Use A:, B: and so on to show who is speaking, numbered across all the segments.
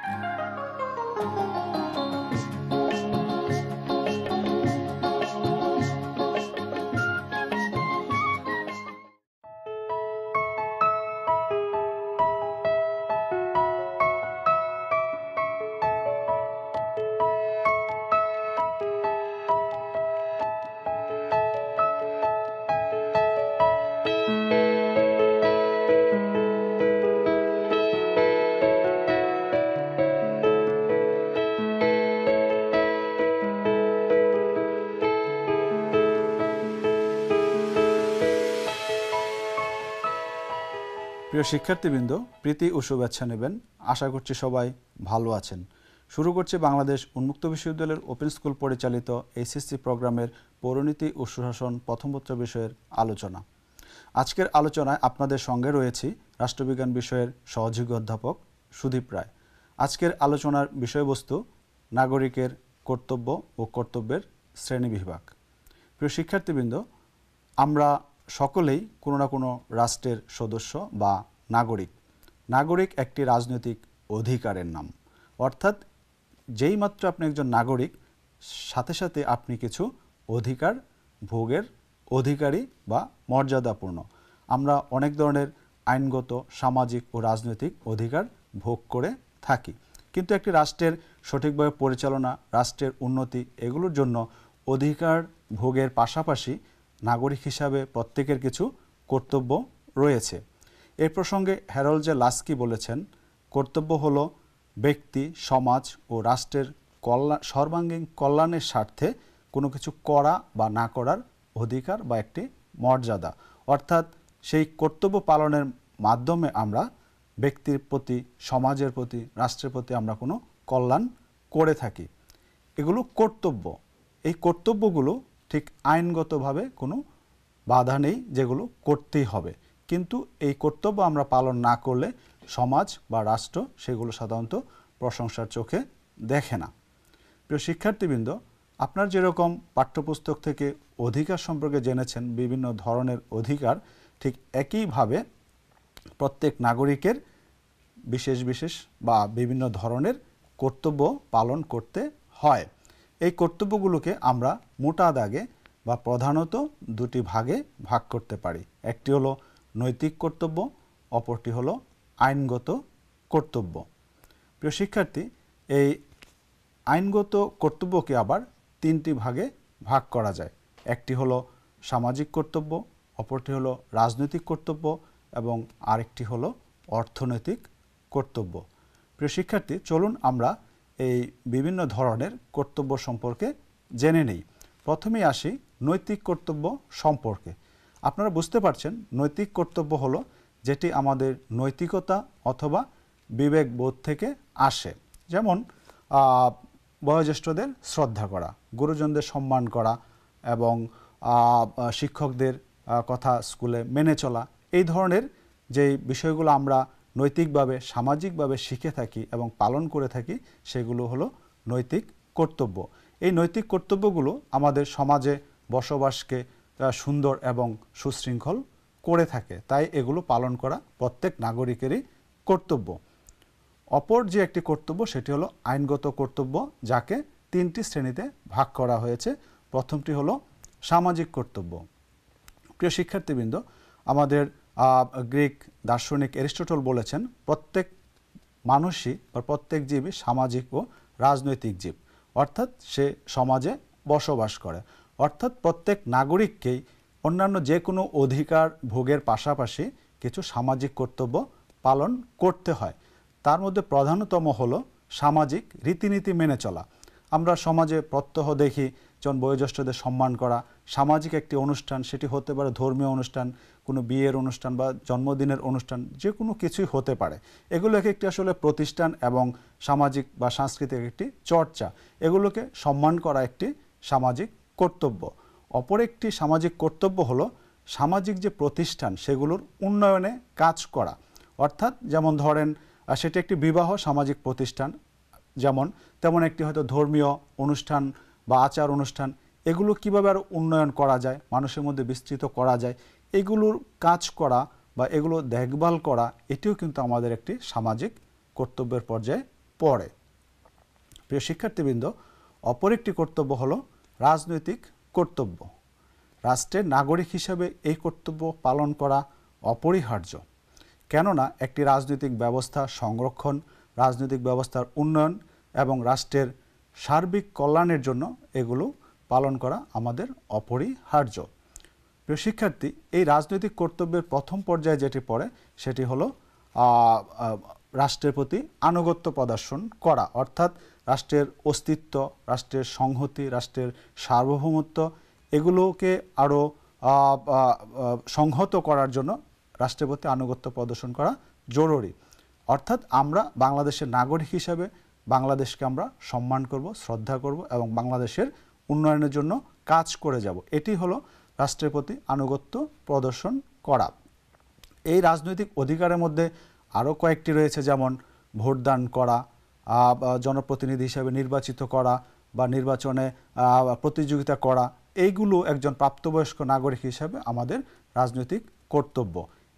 A: প্রিয় শিক্ষার্থীবৃন্দ, প্রীতি ও শুভেচ্ছা নেবেন। আশা করছি সবাই ভালো আছেন। শুরু করছি বাংলাদেশ উন্মুক্ত বিশ্ববিদ্যালয়ের ওপেন স্কুল পরিচালিত এইচএসসি প্রোগ্রামের পৌরনীতি ও সুশাসন প্রথম পত্র বিষয়ের আলোচনা। আজকের আলোচনায় আপনাদের সঙ্গে রয়েছি রাষ্ট্রবিজ্ঞান বিষয়ের সহযোগী অধ্যাপক সুদীপ রায়। আজকের আলোচনার বিষয়বস্তু নাগরিকের কর্তব্য ও কর্তব্যের শ্রেণীবিভাগ। প্রিয় শিক্ষার্থীবৃন্দ, আমরা সকলেই কোনো না কোনো রাষ্ট্রের সদস্য বা নাগরিক। নাগরিক একটি রাজনৈতিক অধিকারের নাম, অর্থাৎ যেই মাত্র আপনি একজন নাগরিক, সাথে সাথে আপনি কিছু অধিকার ভোগের অধিকারী বা মর্যাদাপূর্ণ। আমরা অনেক ধরনের আইনগত, সামাজিক ও রাজনৈতিক অধিকার ভোগ করে থাকি, কিন্তু একটি রাষ্ট্রের সঠিকভাবে পরিচালনা, রাষ্ট্রের উন্নতি, এগুলোর জন্য অধিকার ভোগের পাশাপাশি নাগরিক হিসাবে প্রত্যেকের কিছু কর্তব্য রয়েছে। এই প্রসঙ্গে হ্যারল্ড জে লাস্কি বলেছেন, কর্তব্য হলো ব্যক্তি, সমাজ ও রাষ্ট্রের সর্বাঙ্গীন কল্যাণের স্বার্থে কোনো কিছু করা বা না করার অধিকার বা একটি মর্যাদা। অর্থাৎ সেই কর্তব্য পালনের মাধ্যমে আমরা ব্যক্তির প্রতি, সমাজের প্রতি, রাষ্ট্রের প্রতি আমরা কোনো কল্যাণ করে থাকি। এগুলো কর্তব্য। এই কর্তব্যগুলো ঠিক আইনগতভাবে কোনো বাধা নেই, যেগুলো করতেই হবে, কিন্তু এই কর্তব্য আমরা পালন না করলে সমাজ বা রাষ্ট্র সেগুলো সাধারণত প্রশংসার চোখে দেখে না। প্রিয় শিক্ষার্থীবৃন্দ, আপনার যেরকম পাঠ্যপুস্তক থেকে অধিকার সম্পর্কে জেনেছেন, বিভিন্ন ধরনের অধিকার, ঠিক একইভাবে প্রত্যেক নাগরিকের বিশেষ বিশেষ বা বিভিন্ন ধরনের কর্তব্য পালন করতে হয়। এই কর্তব্যগুলোকে আমরা মোটা দাগে বা প্রধানত দুটি ভাগে ভাগ করতে পারি। একটি হলো নৈতিক কর্তব্য, অপরটি হলো আইনগত কর্তব্য। প্রিয় শিক্ষার্থী, এই আইনগত কর্তব্যকে আবার তিনটি ভাগে ভাগ করা যায়। একটি হলো সামাজিক কর্তব্য, অপরটি হলো রাজনৈতিক কর্তব্য এবং আরেকটি হলো অর্থনৈতিক কর্তব্য। প্রিয় শিক্ষার্থী, চলুন আমরা এই বিভিন্ন ধরনের কর্তব্য সম্পর্কে জেনে নিই। প্রথমেই আসি নৈতিক কর্তব্য সম্পর্কে। আপনারা বুঝতে পারছেন, নৈতিক কর্তব্য হলো যেটি আমাদের নৈতিকতা অথবা বিবেকবোধ থেকে আসে। যেমন বয়োজ্যেষ্ঠদের শ্রদ্ধা করা, গুরুজনদের সম্মান করা এবং শিক্ষকদের কথা স্কুলে মেনে চলা। এই ধরনের যে বিষয়গুলো আমরা নৈতিকভাবে, সামাজিকভাবে শিখে থাকি এবং পালন করে থাকি, সেগুলো হলো নৈতিক কর্তব্য। এই নৈতিক কর্তব্যগুলো আমাদের সমাজে বসবাসকে সুন্দর এবং সুশৃঙ্খল করে থাকে, তাই এগুলো পালন করা প্রত্যেক নাগরিকেরই কর্তব্য। অপর যে একটি কর্তব্য, সেটি হলো আইনগত কর্তব্য, যাকে তিনটি শ্রেণীতে ভাগ করা হয়েছে। প্রথমটি হলো সামাজিক কর্তব্য। প্রিয় শিক্ষার্থীবৃন্দ, আমাদের গ্রিক দার্শনিক অ্যারিস্টটল বলেছেন, প্রত্যেক মানুষই বা প্রত্যেক জীবই সামাজিক ও রাজনৈতিক জীব, অর্থাৎ সে সমাজে বসবাস করে। অর্থাৎ প্রত্যেক নাগরিককেই অন্যান্য যে কোনো অধিকার ভোগের পাশাপাশি কিছু সামাজিক কর্তব্য পালন করতে হয়। তার মধ্যে প্রধানতম হলো সামাজিক রীতিনীতি মেনে চলা। আমরা সমাজে প্রত্যহ দেখি, যেমন বয়োজ্যেষ্ঠদের সম্মান করা, সামাজিক একটি অনুষ্ঠান, সেটি হতে পারে ধর্মীয় অনুষ্ঠান, কোনো বিয়ের অনুষ্ঠান বা জন্মদিনের অনুষ্ঠান, যে কোনো কিছুই হতে পারে। এগুলো এক একটি আসলে প্রতিষ্ঠান এবং সামাজিক বা সাংস্কৃতিক একটি চর্চা। এগুলোকে সম্মান করা একটি সামাজিক কর্তব্য। অপর একটি সামাজিক কর্তব্য হলো সামাজিক যে প্রতিষ্ঠান, সেগুলোর উন্নয়নে কাজ করা। অর্থাৎ যেমন ধরেন, সেটি একটি বিবাহ সামাজিক প্রতিষ্ঠান, তেমন একটি হয়তো ধর্মীয় অনুষ্ঠান বা আচার অনুষ্ঠান। এগুলো কীভাবে আরও উন্নয়ন করা যায়, মানুষের মধ্যে বিস্তৃত করা যায়, এগুলোর কাজ করা বা এগুলো দেখভাল করা, এটিও কিন্তু আমাদের একটি সামাজিক কর্তব্যের পর্যায়ে পড়ে। প্রিয় শিক্ষার্থীবৃন্দ, অপর একটি কর্তব্য হলো রাজনৈতিক কর্তব্য। রাষ্ট্রের নাগরিক হিসেবে এই কর্তব্য পালন করা অপরিহার্য। কেননা একটি রাজনৈতিক ব্যবস্থা সংরক্ষণ, রাজনৈতিক ব্যবস্থার উন্নয়ন এবং রাষ্ট্রের সার্বিক কল্যাণের জন্য এগুলো পালন করা আমাদের অপরিহার্য। প্রিয় শিক্ষার্থী, এই রাজনৈতিক কর্তব্যের প্রথম পর্যায়ে যেটি পড়ে সেটি হলো রাষ্ট্রের প্রতি আনুগত্য প্রদর্শন করা, অর্থাৎ রাষ্ট্রের অস্তিত্ব, রাষ্ট্রের সংহতি, রাষ্ট্রের সার্বভৌমত্ব এগুলোকে আরও সংহত করার জন্য রাষ্ট্রের প্রতি আনুগত্য প্রদর্শন করা জরুরি। অর্থাৎ আমরা বাংলাদেশের নাগরিক হিসাবে বাংলাদেশকে আমরা সম্মান করব, শ্রদ্ধা করব এবং বাংলাদেশের উন্নয়নের জন্য কাজ করে যাব। এটি হলো রাষ্ট্রের প্রতি আনুগত্য প্রদর্শন করা। এই রাজনৈতিক অধিকারের মধ্যে আরও কয়েকটি রয়েছে, যেমন ভোটদান করা, জনপ্রতিনিধি হিসাবে নির্বাচিত করা বা নির্বাচনে প্রতিযোগিতা করা। এইগুলো একজন প্রাপ্তবয়স্ক নাগরিক হিসাবে আমাদের রাজনৈতিক কর্তব্য।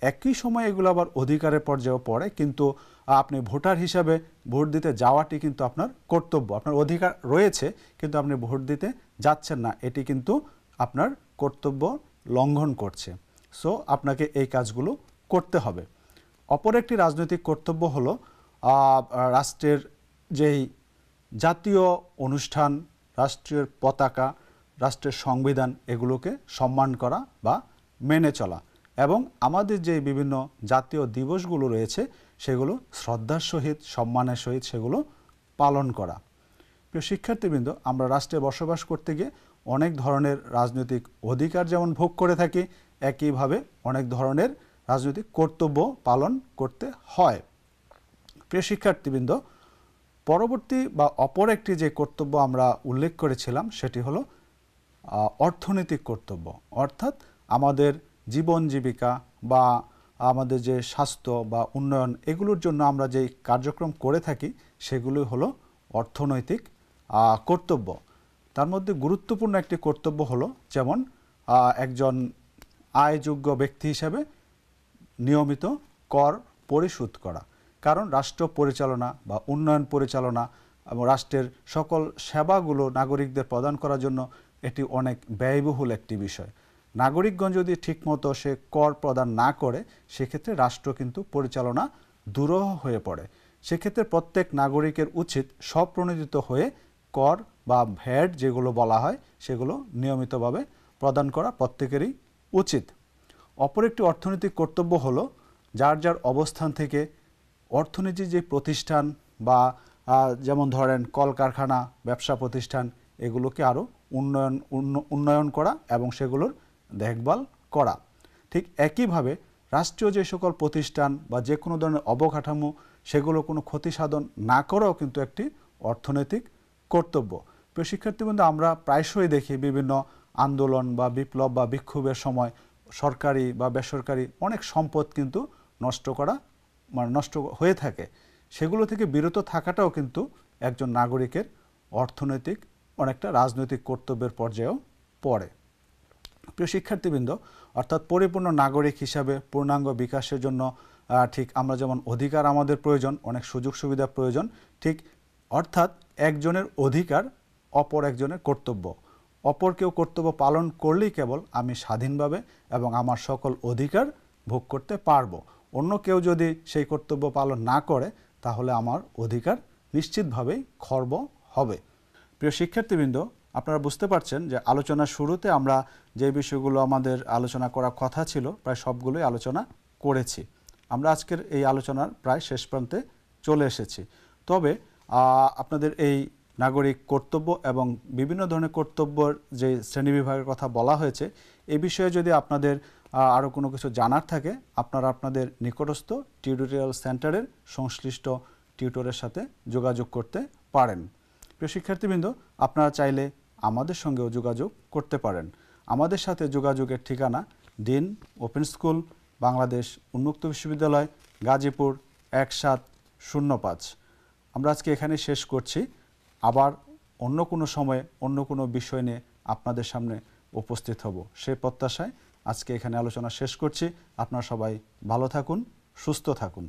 A: একই সময় এগুলো আবার অধিকারের পর্যায়েও পড়ে, কিন্তু আপনি ভোটার হিসাবে ভোট দিতে যাওয়াটি কিন্তু আপনার কর্তব্য। আপনার অধিকার রয়েছে কিন্তু আপনি ভোট দিতে যাচ্ছেন না, এটি কিন্তু আপনার কর্তব্য লঙ্ঘন করছে। সো আপনাকে এই কাজগুলো করতে হবে। অপর একটি রাজনৈতিক কর্তব্য হলো রাষ্ট্রের যেই জাতীয় অনুষ্ঠান, রাষ্ট্রের পতাকা, রাষ্ট্রের সংবিধান এগুলোকে সম্মান করা বা মেনে চলা এবং আমাদের যে বিভিন্ন জাতীয় দিবসগুলো রয়েছে সেগুলো শ্রদ্ধার সহিত, সম্মানের সহিত সেগুলো পালন করা। প্রিয় শিক্ষার্থীবৃন্দ, আমরা রাষ্ট্রে বসবাস করতে গিয়ে অনেক ধরনের রাজনৈতিক অধিকার যেমন ভোগ করে থাকি, একইভাবে অনেক ধরনের রাজনৈতিক কর্তব্য পালন করতে হয়। প্রিয় শিক্ষার্থীবৃন্দ, পরবর্তী বা অপর একটি যে কর্তব্য আমরা উল্লেখ করেছিলাম সেটি হলো অর্থনৈতিক কর্তব্য। অর্থাৎ আমাদের জীবন জীবিকা বা আমাদের যে স্বাস্থ্য বা উন্নয়ন এগুলোর জন্য আমরা যেই কার্যক্রম করে থাকি সেগুলোই হলো অর্থনৈতিক কর্তব্য। তার মধ্যে গুরুত্বপূর্ণ একটি কর্তব্য হলো যেমন একজন আয়যোগ্য ব্যক্তি হিসাবে নিয়মিত কর পরিশোধ করা। কারণ রাষ্ট্র পরিচালনা বা উন্নয়ন পরিচালনা এবং রাষ্ট্রের সকল সেবাগুলো নাগরিকদের প্রদান করার জন্য এটি অনেক ব্যয়বহুল একটি বিষয়। নাগরিকগণ যদি ঠিকমতো সে কর প্রদান না করে সেক্ষেত্রে রাষ্ট্র কিন্তু পরিচালনা দুরূহ হয়ে পড়ে। সেক্ষেত্রে প্রত্যেক নাগরিকের উচিত স্বপ্রণোদিত হয়ে কর বা ভ্যাট যেগুলো বলা হয় সেগুলো নিয়মিতভাবে প্রদান করা প্রত্যেকেরই উচিত। অপর একটি অর্থনৈতিক কর্তব্য হলো যার যার অবস্থান থেকে অর্থনীতির যে প্রতিষ্ঠান বা যেমন ধরেন কলকারখানা, ব্যবসা প্রতিষ্ঠান এগুলোকে আরও উন্নয়ন করা এবং সেগুলোর দেখভাল করা। ঠিক একইভাবে রাষ্ট্রীয় যে সকল প্রতিষ্ঠান বা যে কোনো ধরনের অবকাঠামো সেগুলো কোনো ক্ষতি সাধন না করাও কিন্তু একটি অর্থনৈতিক কর্তব্য। প্রিয় শিক্ষার্থীবৃন্দ, আমরা প্রায়শই দেখি বিভিন্ন আন্দোলন বা বিপ্লব বা বিক্ষোভের সময় সরকারি বা বেসরকারি অনেক সম্পদ কিন্তু নষ্ট হয়ে থাকে। সেগুলো থেকে বিরত থাকাটাও কিন্তু একজন নাগরিকের অর্থনৈতিক অনেকটা রাজনৈতিক কর্তব্যের পর্যায়েও পড়ে। প্রিয় শিক্ষার্থীবৃন্দ, অর্থাৎ পরিপূর্ণ নাগরিক হিসাবে পূর্ণাঙ্গ বিকাশের জন্য ঠিক আমরা যেমন অধিকার আমাদের প্রয়োজন, অনেক সুযোগ সুবিধা প্রয়োজন, ঠিক অর্থাৎ একজনের অধিকার অপর একজনের কর্তব্য। অপর কেউ কর্তব্য পালন করলেই কেবল আমি স্বাধীনভাবে এবং আমার সকল অধিকার ভোগ করতে পারবো। অন্য কেউ যদি সেই কর্তব্য পালন না করে তাহলে আমার অধিকার নিশ্চিতভাবেই খর্ব হবে। প্রিয় শিক্ষার্থীবৃন্দ, আপনারা বুঝতে পারছেন যে আলোচনার শুরুতে আমরা যে বিষয়গুলো আমাদের আলোচনা করার কথা ছিল প্রায় সবগুলোই আলোচনা করেছি। আমরা আজকের এই আলোচনার প্রায় শেষ প্রান্তে চলে এসেছি। তবে আপনাদের এই নাগরিক কর্তব্য এবং বিভিন্ন ধরনের কর্তব্যের যে শ্রেণীবিভাগের কথা বলা হয়েছে এই বিষয়ে যদি আপনাদের আরও কোনো কিছু জানার থাকে আপনারা আপনাদের নিকটস্থ টিউটোরিয়াল সেন্টারের সংশ্লিষ্ট টিউটরের সাথে যোগাযোগ করতে পারেন। প্রিয় শিক্ষার্থীবৃন্দ, আপনারা চাইলে আমাদের সঙ্গেও যোগাযোগ করতে পারেন। আমাদের সাথে যোগাযোগের ঠিকানা ডিন ওপেন স্কুল, বাংলাদেশ উন্মুক্ত বিশ্ববিদ্যালয়, গাজীপুর 1705। আমরা আজকে এখানে শেষ করছি। আবার অন্য কোনো সময়ে অন্য কোনো বিষয় নিয়ে আপনাদের সামনে উপস্থিত হব সেই প্রত্যাশায় আজকে এখানে আলোচনা শেষ করছি। আপনারা সবাই ভালো থাকুন, সুস্থ থাকুন।